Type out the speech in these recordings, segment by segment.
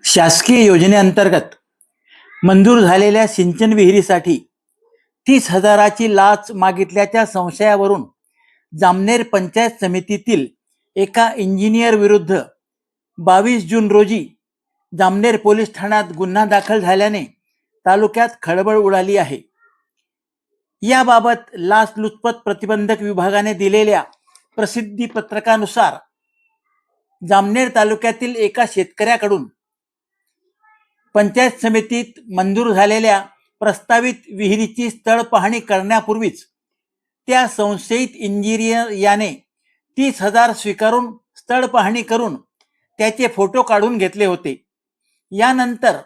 शासकीय योजनेअंतर्गत मंजूर झालेल्या सिंचन विहिरीसाठी 30,000ची लाच मागितल्याच्या संशयावरून जामनेर पंचायत समितीतील एका इंजिनियर विरुद्ध 22 जून रोजी जामनेर पोलीस ठाण्यात गुन्हा दाखल झाल्याने तालुक्यात खळबळ उडाली आहे. याबाबत लाचलुचपत प्रतिबंधक विभागाने दिलेल्या प्रसिद्धी पत्रकानुसार जामनेर तालुक्यातील एका शेतकऱ्याकडून पंचायत समितीत मंजूर झालेल्या प्रस्तावित विहिरीची स्थळ पाहणी करण्यापूर्वीच त्या संशयित इंजिनियर याने 30,000 स्वीकारून स्थळ पाहणी करून त्याचे फोटो काढून घेतले होते. यानंतर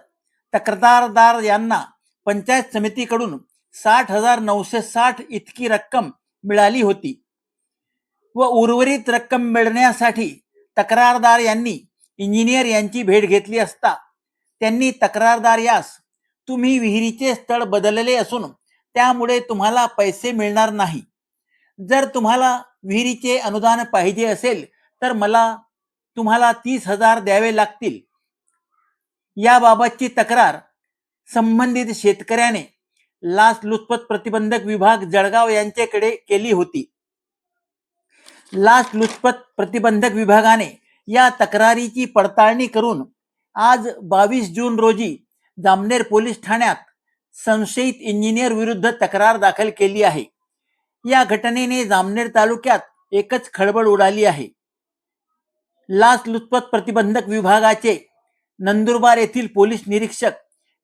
तक्रारदार यांना पंचायत समितीकडून 60,960 इतकी रक्कम मिळाली होती व उर्वरित रक्कम मिळण्यासाठी तक्रारदार यांनी इंजिनियर यांची भेट घेतली असता त्यांनी तक्रारदार यास तुम्ही विहिरीचे स्थळ बदलले असून त्यामुळे तुम्हाला पैसे मिळणार नाही, जर तुम्हाला विहिरीचे अनुदान पाहिजे असेल तर तुम्हाला 30,000 द्यावे लागतील, याबाबतची तक्रार संबंधित शेतकऱ्याने लाचलुचपत प्रतिबंधक विभाग जळगाव यांच्याकडे केली होती. लाचलुचपत प्रतिबंधक विभागाने या तक्रारीची पडताळणी करून आज 22 जून रोजी जामनेर पोलीस ठाण्यात संशयित इंजिनियर विरुद्ध तक्रार दाखल केली आहे. या घटनेने जामनेर तालुक्यात एकच खळबळ उडाली आहे. लाचलुचपत प्रतिबंधक विभागाचे नंदुरबार येथील पोलीस निरीक्षक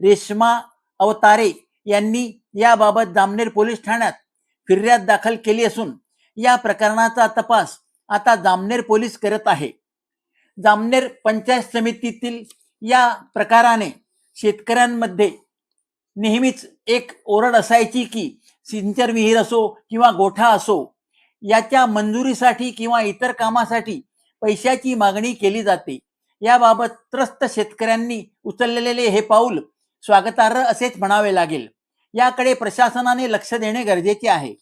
रेश्मा अवतारे यांनी याबाबत जामनेर पोलीस ठाण्यात फिर्याद दाखल केली असून या प्रकरणाचा तपास आता जामनेर पोलीस करत आहे. जामनेर पंचायत समितीतील या प्रकाराने शेतकऱ्यांमध्ये नेहमीच एक ओरड असायची की सिंचन विहीर असो किंवा गोठा असो याच्या मंजुरीसाठी किंवा इतर कामासाठी पैशाची मागणी केली जाते. याबाबत त्रस्त शेतकऱ्यांनी उचललेले हे पाऊल स्वागतार्ह असेच म्हणावे लागेल. याकडे प्रशासनाने लक्ष देणे गरजेचे आहे.